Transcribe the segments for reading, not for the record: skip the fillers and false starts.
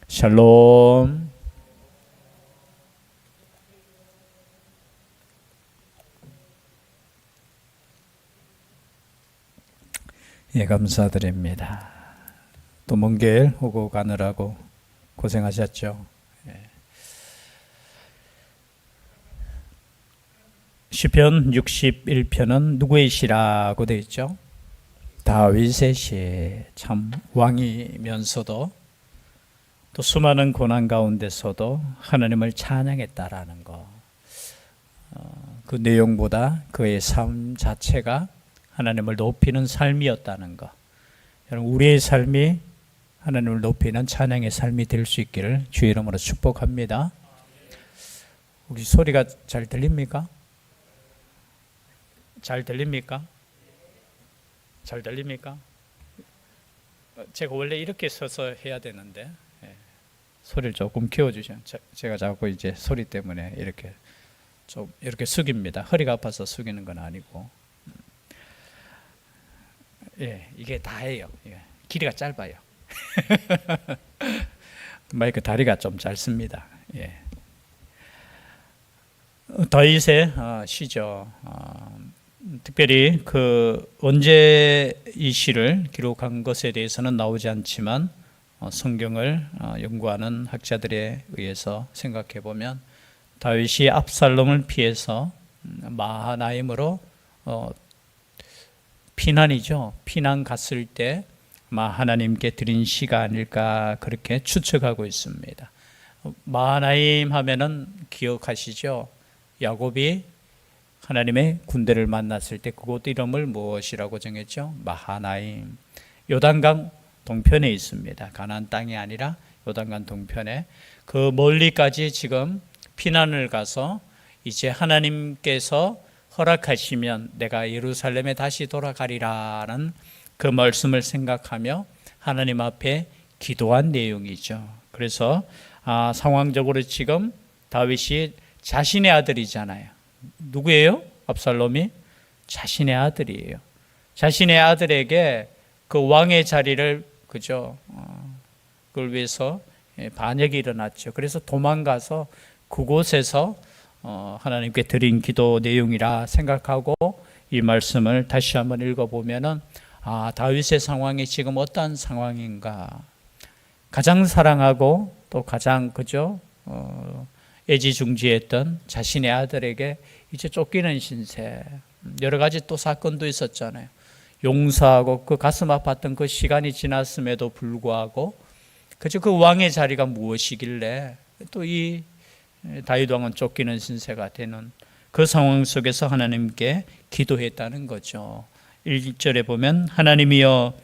샬롬. 예, 감사드립니다. 또 먼 길 오고 가느라고 고생하셨죠. 시편 61편은 누구의 시라고 되어 있죠? 다윗의 시. 참 왕이면서도 또 수많은 고난 가운데서도 하나님을 찬양했다라는 거. 그 내용보다 그의 삶 자체가 하나님을 높이는 삶이었다는 거. 여러분, 우리의 삶이 하나님을 높이는 찬양의 삶이 될 수 있기를 주의 이름으로 축복합니다. 혹시 소리가 잘 들립니까? 잘 들립니까? 잘 들립니까? 제가 원래 이렇게 서서 해야 되는데 소리를 조금 키워주시면 제가 자꾸 이제 소리 때문에 이렇게 좀 이렇게 숙입니다. 허리가 아파서 숙이는 건 아니고, 예, 이게 다예요. 길이가 짧아요. 마이크 다리가 좀 짧습니다. 예. 다윗의 시죠. 특별히 언제 이 시를 기록한 것에 대해서는 나오지 않지만 성경을 연구하는 학자들에 의해서 생각해 보면 다윗이 압살롬을 피해서 마하나임으로 피난 갔을 때 하나님께 드린 시가 아닐까 그렇게 추측하고 있습니다. 마하나임 하면은 기억하시죠? 야곱이 하나님의 군대를 만났을 때 그곳 이름을 무엇이라고 정했죠? 마하나임. 요단강 동편에 있습니다. 가나안 땅이 아니라 요단강 동편에, 그 멀리까지 지금 피난을 가서 이제 하나님께서 허락하시면 내가 예루살렘에 다시 돌아가리라는 그 말씀을 생각하며 하나님 앞에 기도한 내용이죠. 그래서 상황적으로 지금 다윗이 자신의 아들이잖아요. 누구예요? 압살롬이 자신의 아들이에요. 자신의 아들에게 그 왕의 자리를 그걸 위해서 반역이 일어났죠. 그래서 도망가서 그곳에서 하나님께 드린 기도 내용이라 생각하고 이 말씀을 다시 한번 읽어보면은 다윗의 상황이 지금 어떠한 상황인가. 가장 사랑하고 또 가장 애지중지했던 자신의 아들에게 이제 쫓기는 신세. 여러 가지 또 사건도 있었잖아요. 용서하고 그 가슴 아팠던 그 시간이 지났음에도 불구하고 그 왕의 자리가 무엇이길래 또 이 다윗 왕은 쫓기는 신세가 되는 그 상황 속에서 하나님께 기도했다는 거죠. 1절에 보면 하나님이여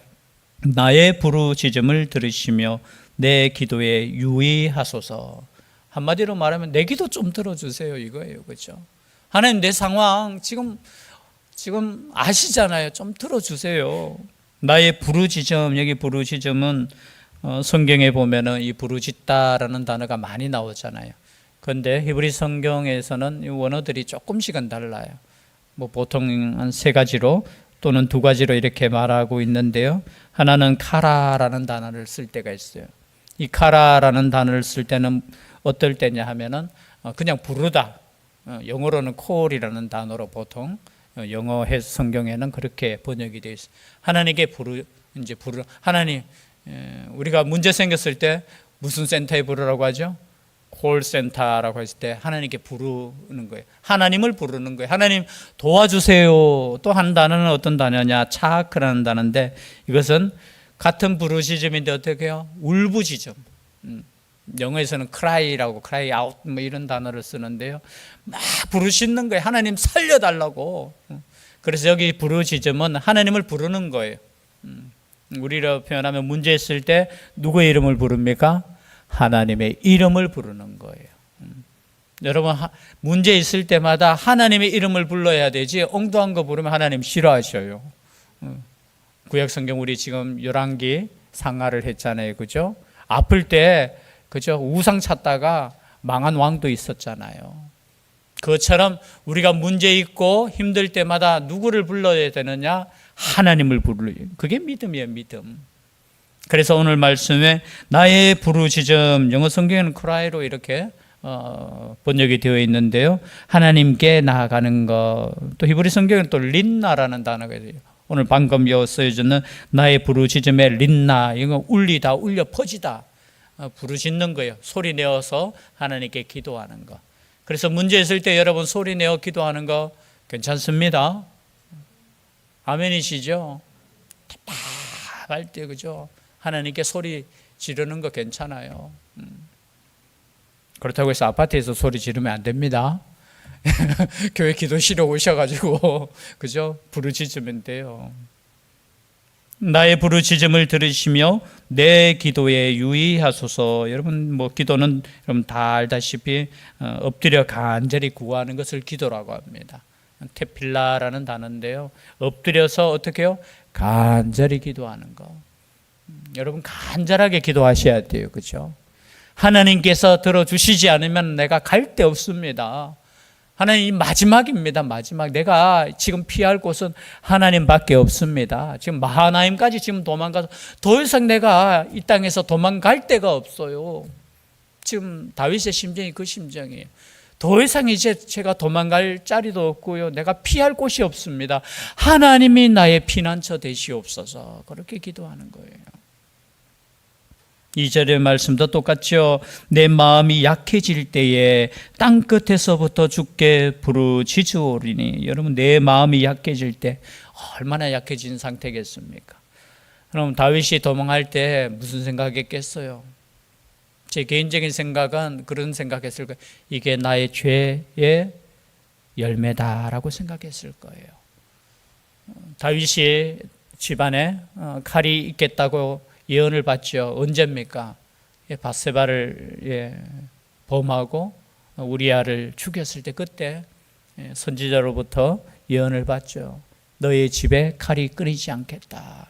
나의 부르짖음을 들으시며 내 기도에 유의하소서. 한마디로 말하면 내 기도 좀 들어주세요 이거예요. 그렇죠? 하나님, 내 상황 지금 아시잖아요. 좀 들어주세요. 나의 부르짖음, 여기 부르짖음은 성경에 보면은 이 부르짖다라는 단어가 많이 나오잖아요. 그런데 히브리 성경에서는 이 원어들이 조금씩은 달라요. 보통 한 3가지로 또는 2가지로 이렇게 말하고 있는데요. 하나는 카라라는 단어를 쓸 때가 있어요. 이 카라라는 단어를 쓸 때는 어떨 때냐 하면은 그냥 부르다. 영어로는 call이라는 단어로 보통 영어 성경에는 그렇게 번역이 되어 있어요. 하나님께 하나님, 우리가 문제 생겼을 때 무슨 센터에 부르라고 하죠? 콜센터라고 했을 때 하나님께 부르는 거예요. 하나님을 부르는 거예요. 하나님 도와주세요. 또 한 단어는 어떤 단어냐? 차크라는 단어인데 이것은 같은 부르짖음인데 어떻게 해요? 울부짖음. 영어에서는 cry라고, cry out 이런 단어를 쓰는데요. 막 부르짖는 거예요. 하나님 살려달라고. 그래서 여기 부르짖음은 하나님을 부르는 거예요. 우리로 표현하면 문제 있을 때 누구의 이름을 부릅니까? 하나님의 이름을 부르는 거예요. 여러분, 문제 있을 때마다 하나님의 이름을 불러야 되지 엉뚱한 거 부르면 하나님 싫어하셔요. 구약성경 우리 지금 열왕기 상하를 했잖아요. 그죠? 아플 때 우상 찾다가 망한 왕도 있었잖아요. 그것처럼 우리가 문제 있고 힘들 때마다 누구를 불러야 되느냐? 하나님을 부르요. 그게 믿음이에요, 믿음. 그래서 오늘 말씀에 나의 부르짖음, 영어 성경에는 cry로 이렇게 번역이 되어 있는데요. 하나님께 나아가는 것, 또 히브리 성경에는 또 린나라는 단어가 있어요. 오늘 방금 쓰여졌는 나의 부르짖음의 린나, 이거 울리다, 울려 퍼지다, 부르짖는 거예요. 소리 내어서 하나님께 기도하는 거. 그래서 문제 있을 때 여러분 소리 내어 기도하는 거 괜찮습니다. 아멘이시죠? 답답할 때, 그죠? 하나님께 소리 지르는 거 괜찮아요. 그렇다고 해서 아파트에서 소리 지르면 안 됩니다. 교회 기도실에 오셔가지고, 그죠? 부르짖으면 돼요. 나의 부르짖음을 들으시며 내 기도에 유의하소서. 여러분 뭐 기도는 여러분 다 알다시피 엎드려 간절히 구하는 것을 기도라고 합니다. 테필라라는 단어인데요. 엎드려서 어떻게 해요? 간절히 기도하는 거. 여러분 간절하게 기도하셔야 돼요. 그죠? 하나님께서 들어주시지 않으면 내가 갈 데 없습니다. 하나님 마지막입니다. 마지막. 내가 지금 피할 곳은 하나님밖에 없습니다. 지금 마하나임까지 지금 도망가서 더 이상 내가 이 땅에서 도망갈 데가 없어요. 지금 다윗의 심정이 그 심정이에요. 더 이상 이제 제가 도망갈 자리도 없고요. 내가 피할 곳이 없습니다. 하나님이 나의 피난처 되시옵소서. 그렇게 기도하는 거예요. 2절의 말씀도 똑같죠. 내 마음이 약해질 때에 땅끝에서부터 주께 부르짖으오리니. 여러분 내 마음이 약해질 때 얼마나 약해진 상태겠습니까? 그럼 다윗이 도망할 때 무슨 생각했겠어요? 제 개인적인 생각은 그런 생각했을 거예요. 이게 나의 죄의 열매다라고 생각했을 거예요. 다윗이 집안에 칼이 있겠다고 예언을 받죠. 언제입니까? 밧세바를 범하고 우리아를 죽였을 때 그때 선지자로부터 예언을 받죠. 너의 집에 칼이 끊이지 않겠다.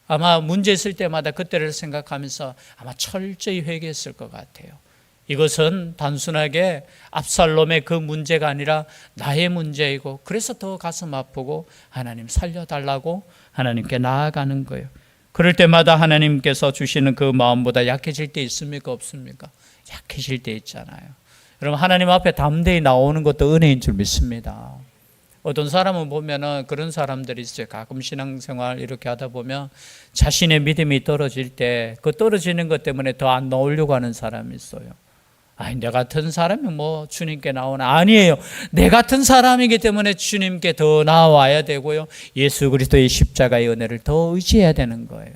아마 문제 있을 때마다 그때를 생각하면서 아마 철저히 회개했을 것 같아요. 이것은 단순하게 압살롬의 그 문제가 아니라 나의 문제이고 그래서 더 가슴 아프고 하나님 살려달라고 하나님께 나아가는 거예요. 그럴 때마다 하나님께서 주시는 그 마음보다 약해질 때 있습니까? 없습니까? 약해질 때 있잖아요. 여러분 하나님 앞에 담대히 나오는 것도 은혜인 줄 믿습니다. 어떤 사람은 보면은 그런 사람들이 있어요. 가끔 신앙생활 이렇게 하다 보면 자신의 믿음이 떨어질 때 그 떨어지는 것 때문에 더 안 나오려고 하는 사람이 있어요. 아니 내 같은 사람이 뭐 주님께 나오나? 아니에요. 내 같은 사람이기 때문에 주님께 더 나와야 되고요. 예수 그리스도의 십자가의 은혜를 더 의지해야 되는 거예요.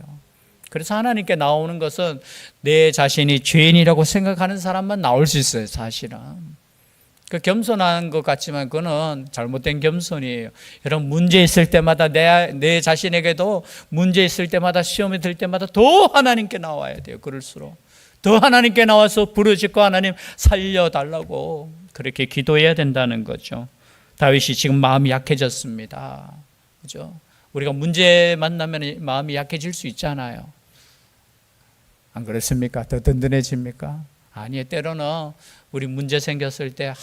그래서 하나님께 나오는 것은 내 자신이 죄인이라고 생각하는 사람만 나올 수 있어요. 사실은. 그 겸손한 것 같지만 그거는 잘못된 겸손이에요. 여러분 문제 있을 때마다 내 자신에게도 문제 있을 때마다 시험이 들 때마다 더 하나님께 나와야 돼요. 그럴수록 더 하나님께 나와서 부르짖고 하나님 살려달라고 그렇게 기도해야 된다는 거죠. 다윗이 지금 마음이 약해졌습니다. 그죠? 우리가 문제 만나면 마음이 약해질 수 있잖아요. 안 그렇습니까? 더 든든해집니까? 아니에요. 때로는 우리 문제 생겼을 때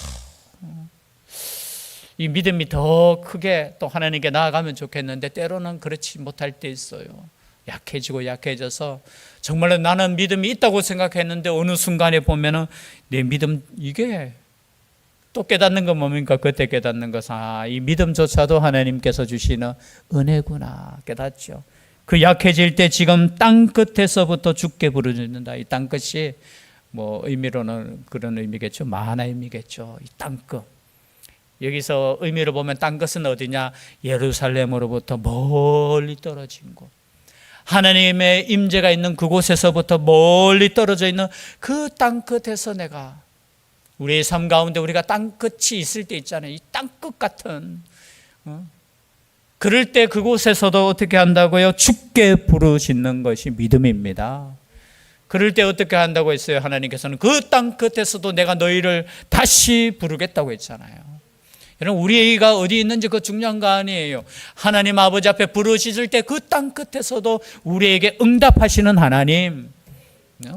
이 믿음이 더 크게 또 하나님께 나아가면 좋겠는데 때로는 그렇지 못할 때 있어요. 약해지고 약해져서 정말로 나는 믿음이 있다고 생각했는데 어느 순간에 보면은 내 믿음 이게 또 깨닫는 건 뭡니까? 그때 깨닫는 것은 이 믿음조차도 하나님께서 주시는 은혜구나 깨닫죠. 그 약해질 때 지금 땅 끝에서부터 주께 부르짖는다. 이 땅 끝이 뭐 의미로는 그런 의미겠죠. 마하나임이겠죠. 이 땅 끝. 여기서 의미로 보면 땅 끝은 어디냐? 예루살렘으로부터 멀리 떨어진 곳. 하나님의 임재가 있는 그곳에서부터 멀리 떨어져 있는 그 땅 끝에서 내가 우리의 삶 가운데 우리가 땅 끝이 있을 때 있잖아요. 이 땅 끝 같은 그럴 때 그곳에서도 어떻게 한다고요? 주께 부르짖는 것이 믿음입니다. 그럴 때 어떻게 한다고 했어요? 하나님께서는 그 땅 끝에서도 내가 너희를 다시 부르겠다고 했잖아요. 여러분 우리가 어디 있는지 그 중요한 거 아니에요. 하나님 아버지 앞에 부르짖을 때 그 땅 끝에서도 우리에게 응답하시는 하나님,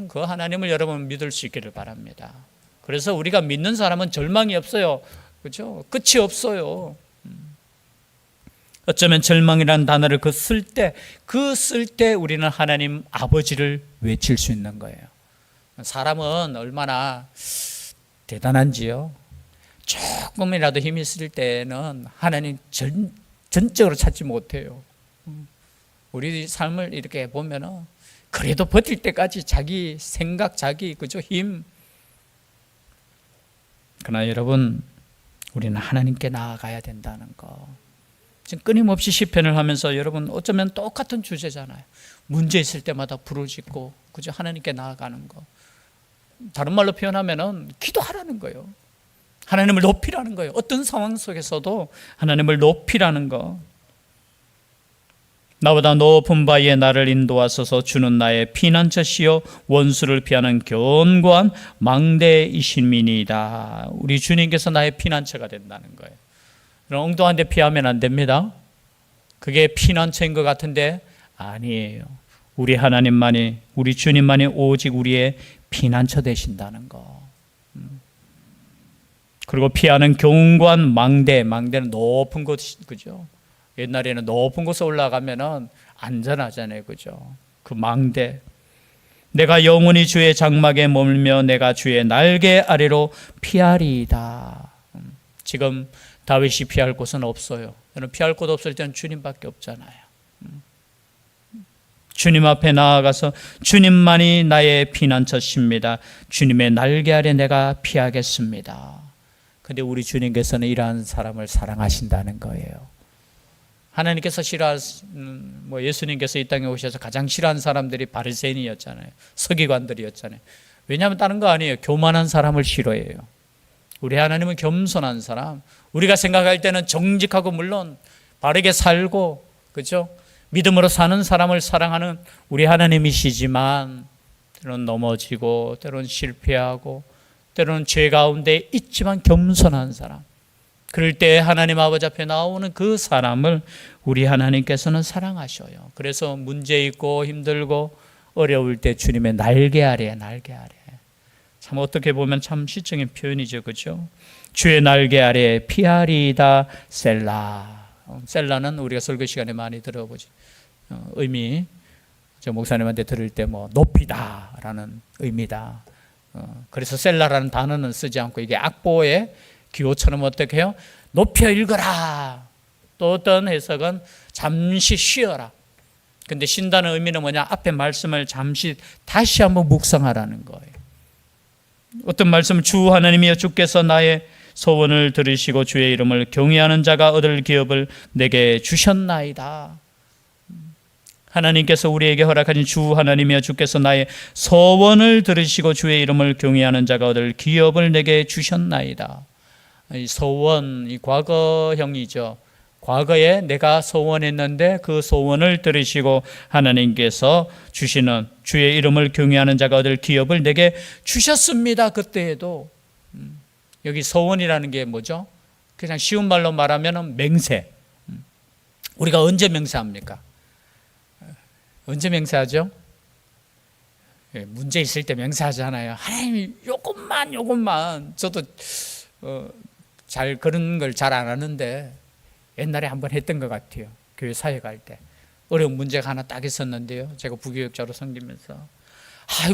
그 하나님을 여러분 믿을 수 있기를 바랍니다. 그래서 우리가 믿는 사람은 절망이 없어요. 그렇죠? 끝이 없어요. 어쩌면 절망이라는 단어를 그 쓸 때 우리는 하나님 아버지를 외칠 수 있는 거예요. 사람은 얼마나 대단한지요. 조금이라도 힘이 있을 때는 하나님 전적으로 찾지 못해요. 우리 삶을 이렇게 보면은 그래도 버틸 때까지 자기 생각, 자기 힘. 그러나 여러분, 우리는 하나님께 나아가야 된다는 거. 지금 끊임없이 시편을 하면서 여러분 어쩌면 똑같은 주제잖아요. 문제 있을 때마다 부르짖고 하나님께 나아가는 거. 다른 말로 표현하면은 기도하라는 거예요. 하나님을 높이라는 거예요. 어떤 상황 속에서도 하나님을 높이라는 거. 나보다 높은 바위에 나를 인도하소서. 주는 나의 피난처시요 원수를 피하는 견고한 망대이심이니이다. 우리 주님께서 나의 피난처가 된다는 거예요. 엉뚱한 데 피하면 안 됩니다. 그게 피난처인 것 같은데 아니에요. 우리 하나님만이, 우리 주님만이 오직 우리의 피난처 되신다는 거. 그리고 피하는 견고한 망대는 높은 곳, 그죠? 옛날에는 높은 곳에 올라가면은 안전하잖아요, 그죠? 그 망대. 내가 영원히 주의 장막에 머물며 내가 주의 날개 아래로 피하리이다. 지금 다윗이 피할 곳은 없어요. 여러분, 피할 곳 없을 때는 주님밖에 없잖아요. 주님 앞에 나아가서 주님만이 나의 피난처십니다. 주님의 날개 아래 내가 피하겠습니다. 근데 우리 주님께서는 이러한 사람을 사랑하신다는 거예요. 하나님께서 예수님께서 이 땅에 오셔서 가장 싫어하는 사람들이 바리새인이었잖아요. 서기관들이었잖아요. 왜냐하면 다른 거 아니에요. 교만한 사람을 싫어해요. 우리 하나님은 겸손한 사람, 우리가 생각할 때는 정직하고 물론 바르게 살고, 그죠? 믿음으로 사는 사람을 사랑하는 우리 하나님이시지만 때로는 넘어지고 때로는 실패하고 때로는 죄 가운데 있지만 겸손한 사람, 그럴 때 하나님 아버지 앞에 나오는 그 사람을 우리 하나님께서는 사랑하셔요. 그래서 문제 있고 힘들고 어려울 때 주님의 날개 아래. 참 어떻게 보면 참 시적인 표현이죠, 그렇죠? 주의 날개 아래 피하리이다. 셀라. 셀라는 우리가 설교 시간에 많이 들어보죠. 의미, 저 목사님한테 들을 때 높이다라는 의미다. 그래서 셀라라는 단어는 쓰지 않고 이게 악보의 기호처럼 어떻게 해요? 높여 읽어라. 또 어떤 해석은 잠시 쉬어라. 근데 쉰다는 의미는 뭐냐? 앞에 말씀을 잠시 다시 한번 묵상하라는 거예요. 어떤 말씀은 주 하나님이여 주께서 나의 소원을 들으시고 주의 이름을 경외하는 자가 얻을 기업을 내게 주셨나이다. 하나님께서 우리에게 허락하신 주 하나님이여 주께서 나의 소원을 들으시고 주의 이름을 경외하는 자가 얻을 기업을 내게 주셨나이다. 이 소원, 이 과거형이죠. 과거에 내가 소원했는데 그 소원을 들으시고 하나님께서 주시는 주의 이름을 경외하는 자가 얻을 기업을 내게 주셨습니다. 그때에도. 여기 소원이라는 게 뭐죠? 그냥 쉬운 말로 말하면 맹세. 우리가 언제 맹세합니까? 언제 맹세하죠? 문제 있을 때 맹세하잖아요. 하나님 요것만 저도 잘 그런 걸 잘 안 하는데 옛날에 한번 했던 것 같아요. 교회 사회 갈 때 어려운 문제가 하나 딱 있었는데요. 제가 부교육자로 섬기면서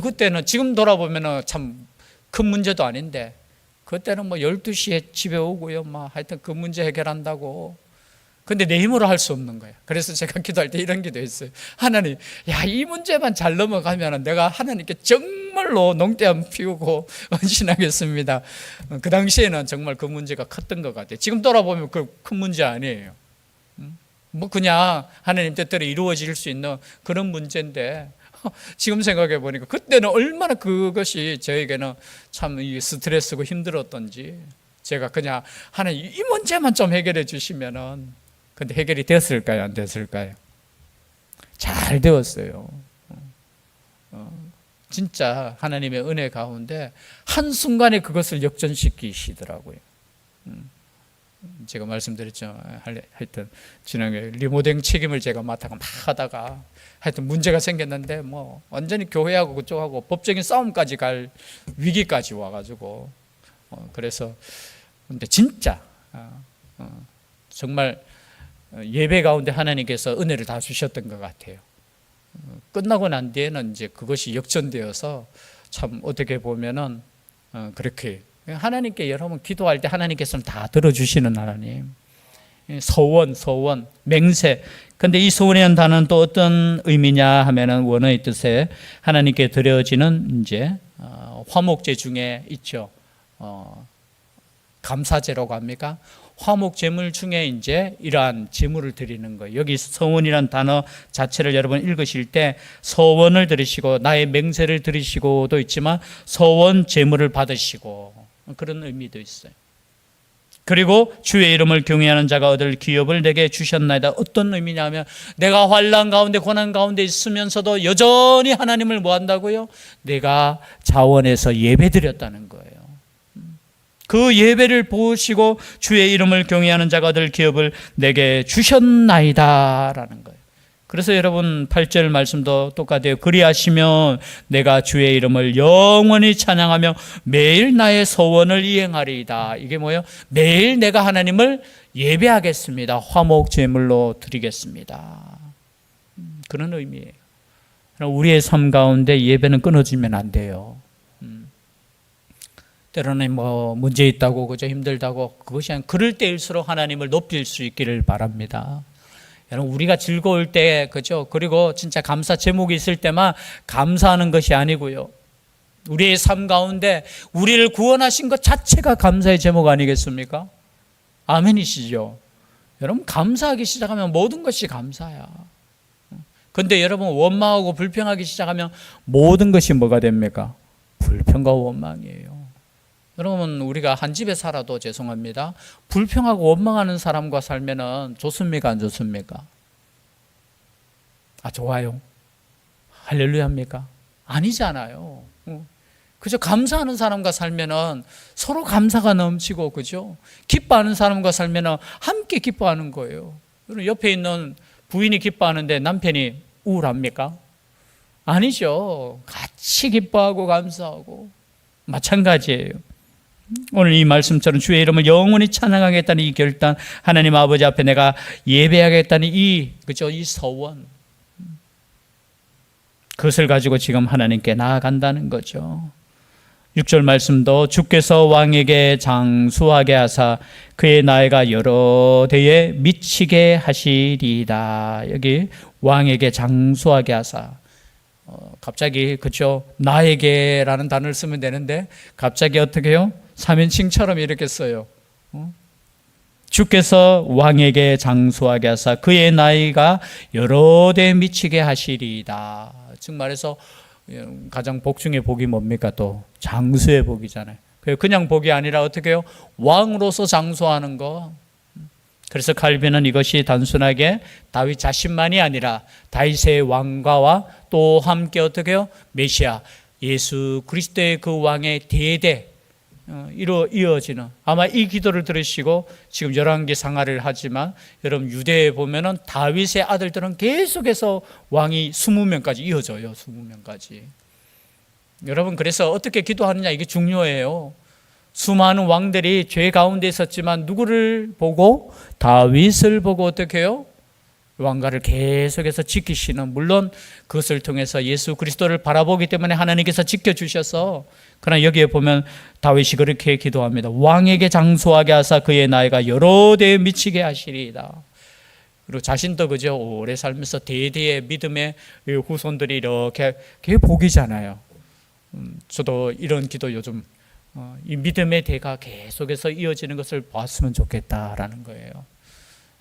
그때는 지금 돌아보면 참 큰 문제도 아닌데 그때는 12시에 집에 오고요. 하여튼 그 문제 해결한다고. 근데 내 힘으로 할 수 없는 거예요. 그래서 제가 기도할 때 이런 기도했어요. 하나님, 이 문제만 잘 넘어가면 내가 하나님께 정말로 농대함 피우고 헌신하겠습니다. 그 당시에는 정말 그 문제가 컸던 것 같아요. 지금 돌아보면 그 큰 문제 아니에요. 그냥 하나님 뜻대로 이루어질 수 있는 그런 문제인데 지금 생각해 보니까 그때는 얼마나 그것이 저에게는 참 스트레스고 힘들었던지 제가 그냥 하나님 이 문제만 좀 해결해 주시면은. 근데 해결이 됐을까요? 안 됐을까요? 잘 되었어요. 진짜 하나님의 은혜 가운데 한순간에 그것을 역전시키시더라고요. 제가 말씀드렸죠. 하여튼 지난해 리모델링 책임을 제가 맡아가 막 하다가 하여튼 문제가 생겼는데 완전히 교회하고 그쪽하고 법적인 싸움까지 갈 위기까지 와가지고 그래서 근데 진짜 정말 예배 가운데 하나님께서 은혜를 다 주셨던 것 같아요. 끝나고 난 뒤에는 이제 그것이 역전되어서 참 어떻게 보면은 그렇게 하나님께 여러분 기도할 때 하나님께서는 다 들어주시는 하나님. 서원, 맹세. 근데 이 서원이라는 단어는 또 어떤 의미냐 하면은 원어의 뜻에 하나님께 드려지는 이제 화목제 중에 있죠. 감사제라고 합니까? 화목 제물 중에 이제 이러한 제물을 드리는 거예요. 여기 서원이란 단어 자체를 여러분 읽으실 때 서원을 들으시고 나의 맹세를 들으시고도 있지만 서원 제물을 받으시고 그런 의미도 있어요. 그리고 주의 이름을 경외하는 자가 얻을 기업을 내게 주셨나이다. 어떤 의미냐면 내가 환난 가운데 고난 가운데 있으면서도 여전히 하나님을 뭐 한다고요? 내가 자원해서 예배드렸다는 거예요. 그 예배를 보시고 주의 이름을 경외하는 자가 얻을 기업을 내게 주셨나이다 라는 거예요. 그래서 여러분 8절 말씀도 똑같아요. 그리하시면 내가 주의 이름을 영원히 찬양하며 매일 나의 소원을 이행하리이다. 이게 뭐예요? 매일 내가 하나님을 예배하겠습니다. 화목 제물로 드리겠습니다. 그런 의미예요. 우리의 삶 가운데 예배는 끊어지면 안 돼요. 때로는 뭐 문제 있다고 그저 힘들다고 그것이 아니라 그럴 때일수록 하나님을 높일 수 있기를 바랍니다. 여러분 우리가 즐거울 때 그죠? 그리고 진짜 감사 제목이 있을 때만 감사하는 것이 아니고요. 우리의 삶 가운데 우리를 구원하신 것 자체가 감사의 제목 아니겠습니까? 아멘이시죠? 여러분 감사하기 시작하면 모든 것이 감사야. 그런데 여러분 원망하고 불평하기 시작하면 모든 것이 뭐가 됩니까? 불평과 원망이에요. 여러분 우리가 한 집에 살아도 죄송합니다. 불평하고 원망하는 사람과 살면은 좋습니까? 안 좋습니까? 좋아요. 할렐루야입니까? 아니잖아요. 그죠? 감사하는 사람과 살면은 서로 감사가 넘치고 그죠? 기뻐하는 사람과 살면은 함께 기뻐하는 거예요. 옆에 있는 부인이 기뻐하는데 남편이 우울합니까? 아니죠. 같이 기뻐하고 감사하고 마찬가지예요. 오늘 이 말씀처럼 주의 이름을 영원히 찬양하겠다는 이 결단, 하나님 아버지 앞에 내가 예배하겠다는 이 서원, 그것을 가지고 지금 하나님께 나아간다는 거죠. 6절 말씀도 주께서 왕에게 장수하게 하사 그의 나이가 여러 대에 미치게 하시리이다. 여기 왕에게 장수하게 하사 갑자기 그죠? 나에게라는 단어를 쓰면 되는데 갑자기 어떻게 해요? 3인칭처럼 이렇게 써요. 주께서 왕에게 장수하게 하사 그의 나이가 여러 대 미치게 하시리이다. 즉 말해서 가장 복 중에 복이 뭡니까? 또 장수의 복이잖아요. 그냥 복이 아니라 어떻게 해요? 왕으로서 장수하는 거. 그래서 칼빈은 이것이 단순하게 다윗 자신만이 아니라 다윗의 왕가와 또 함께 어떻게 해요? 메시아 예수 그리스도의 그 왕의 대대 이어지는, 아마 이 기도를 들으시고 지금 열왕기 상하를 하지만 여러분 유대에 보면은 다윗의 아들들은 계속해서 왕이 20명까지 이어져요. 20명까지. 여러분 그래서 어떻게 기도하느냐 이게 중요해요. 수많은 왕들이 죄 가운데 있었지만 누구를 보고? 다윗을 보고 어떻게 해요? 왕가를 계속해서 지키시는, 물론 그것을 통해서 예수 그리스도를 바라보기 때문에 하나님께서 지켜주셔서, 그러나 여기에 보면 다윗이 그렇게 기도합니다. 왕에게 장수하게 하사 그의 나이가 여러 대에 미치게 하시리이다. 그리고 자신도 그죠? 오래 살면서 대대의 믿음의 후손들이 이렇게 그게 복이잖아요. 저도 이런 기도 요즘 이 믿음의 대가 계속해서 이어지는 것을 봤으면 좋겠다라는 거예요.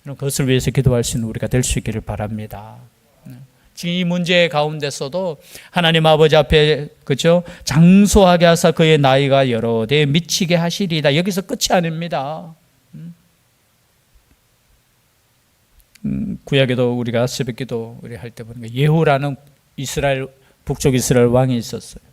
그것을 위해서 기도할 수 있는 우리가 될 수 있기를 바랍니다. 지금 이 문제 가운데서도 하나님 아버지 앞에 그죠? 장수하게 하사 그의 나이가 여러 대에 미치게 하시리이다. 여기서 끝이 아닙니다. 구약에도 우리가 새벽기도 우리 할 때 보니까 예후라는 이스라엘 북쪽 이스라엘 왕이 있었어요.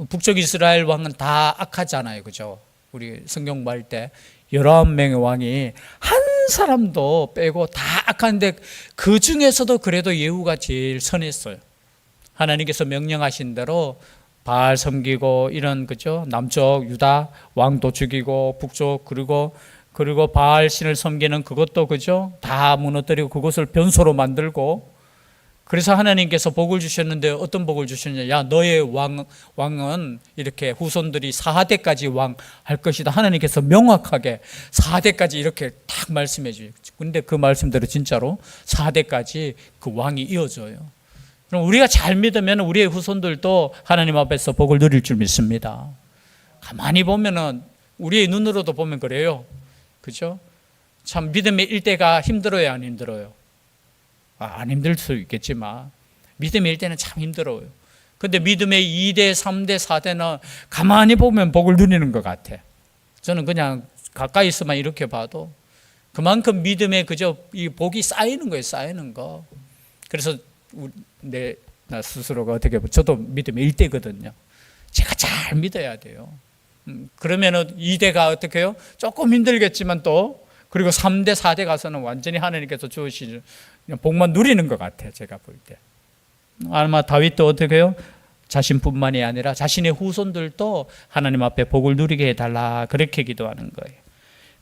북쪽 이스라엘 왕은 다 악하잖아요, 그죠? 우리 성경 볼 때 19명의 왕이 한 사람도 빼고 다 악한데 그 중에서도 그래도 예후가 제일 선했어요. 하나님께서 명령하신 대로 바알 섬기고 이런 그죠? 남쪽 유다 왕도 죽이고 북쪽 그리고 그리고 바알신을 섬기는 그것도 그죠? 다 무너뜨리고 그것을 변소로 만들고, 그래서 하나님께서 복을 주셨는데 어떤 복을 주셨냐? 야, 너의 왕은 이렇게 후손들이 4대까지 왕 할 것이다. 하나님께서 명확하게 4대까지 이렇게 딱 말씀해 주죠. 근데 그 말씀대로 진짜로 4대까지 그 왕이 이어져요. 그럼 우리가 잘 믿으면 우리의 후손들도 하나님 앞에서 복을 누릴 줄 믿습니다. 가만히 보면은 우리의 눈으로도 보면 그래요. 그죠? 참 믿음의 일대가 힘들어요, 안 힘들어요? 안 힘들 수 있겠지만 믿음의 일대는 참 힘들어요. 근데 믿음의 2대, 3대, 4대는 가만히 보면 복을 누리는 것 같아. 저는 그냥 가까이서만 이렇게 봐도 그만큼 믿음에 그저 이 복이 쌓이는 거예요, 쌓이는 거. 그래서 나 스스로가 어떻게 보면 저도 믿음의 1대거든요. 제가 잘 믿어야 돼요. 그러면은 2대가 어떻게 해요? 조금 힘들겠지만 또 그리고 3대, 4대 가서는 완전히 하나님께서 주시는 복만 누리는 것 같아요, 제가 볼 때. 아마 다윗도 어떻게 해요? 자신뿐만이 아니라 자신의 후손들도 하나님 앞에 복을 누리게 해달라 그렇게 기도하는 거예요.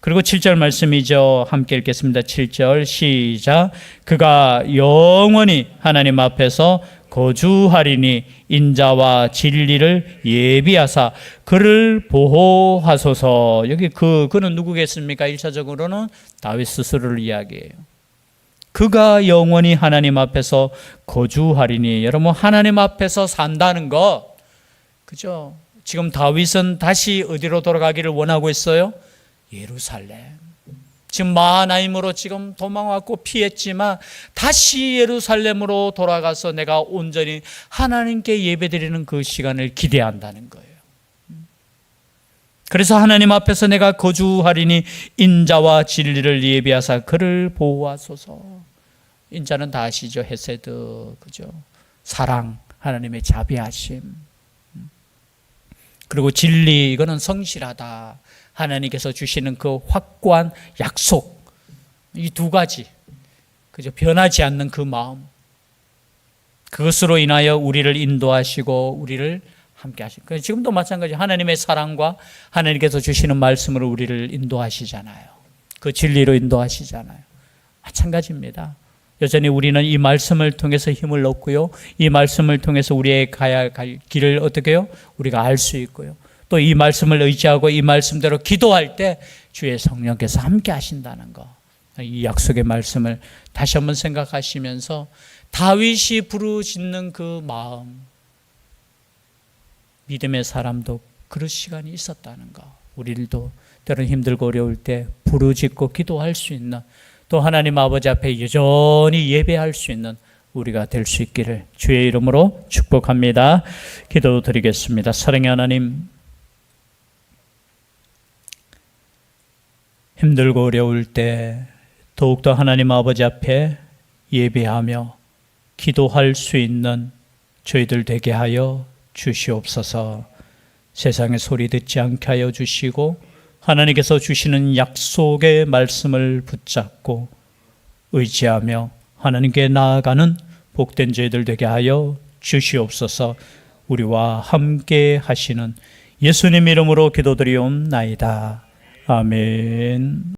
그리고 7절 말씀이죠. 함께 읽겠습니다. 7절 시작. 그가 영원히 하나님 앞에서 거주하리니 인자와 진리를 예비하사 그를 보호하소서. 여기 그는 누구겠습니까? 1차적으로는 다윗 스스로를 이야기해요. 그가 영원히 하나님 앞에서 거주하리니, 여러분 하나님 앞에서 산다는 것, 그죠? 지금 다윗은 다시 어디로 돌아가기를 원하고 있어요? 예루살렘. 지금 마하나임으로 지금 도망왔고 피했지만 다시 예루살렘으로 돌아가서 내가 온전히 하나님께 예배드리는 그 시간을 기대한다는 거예요. 그래서 하나님 앞에서 내가 거주하리니 인자와 진리를 예비하사 그를 보호하소서. 인자는 다 아시죠? 헤세드, 그죠? 사랑, 하나님의 자비하심. 그리고 진리, 이거는 성실하다. 하나님께서 주시는 그 확고한 약속, 이 두 가지, 그죠? 변하지 않는 그 마음, 그것으로 인하여 우리를 인도하시고 우리를 함께 하시고, 지금도 마찬가지 하나님의 사랑과 하나님께서 주시는 말씀으로 우리를 인도하시잖아요. 그 진리로 인도하시잖아요. 마찬가지입니다. 여전히 우리는 이 말씀을 통해서 힘을 얻고요, 이 말씀을 통해서 우리의 가야 할 길을 어떻게 해요? 우리가 알 수 있고요, 또 이 말씀을 의지하고 이 말씀대로 기도할 때 주의 성령께서 함께 하신다는 거, 이 약속의 말씀을 다시 한번 생각하시면서 다윗이 부르짖는 그 마음, 믿음의 사람도 그럴 시간이 있었다는 거, 우리들도 때로는 힘들고 어려울 때 부르짖고 기도할 수 있는, 또 하나님 아버지 앞에 여전히 예배할 수 있는 우리가 될 수 있기를 주의 이름으로 축복합니다. 기도드리겠습니다. 사랑의 하나님, 힘들고 어려울 때 더욱더 하나님 아버지 앞에 예배하며 기도할 수 있는 저희들 되게 하여 주시옵소서. 세상의 소리 듣지 않게 하여 주시고 하나님께서 주시는 약속의 말씀을 붙잡고 의지하며 하나님께 나아가는 복된 저희들 되게 하여 주시옵소서. 우리와 함께 하시는 예수님 이름으로 기도드리옵나이다. 아멘.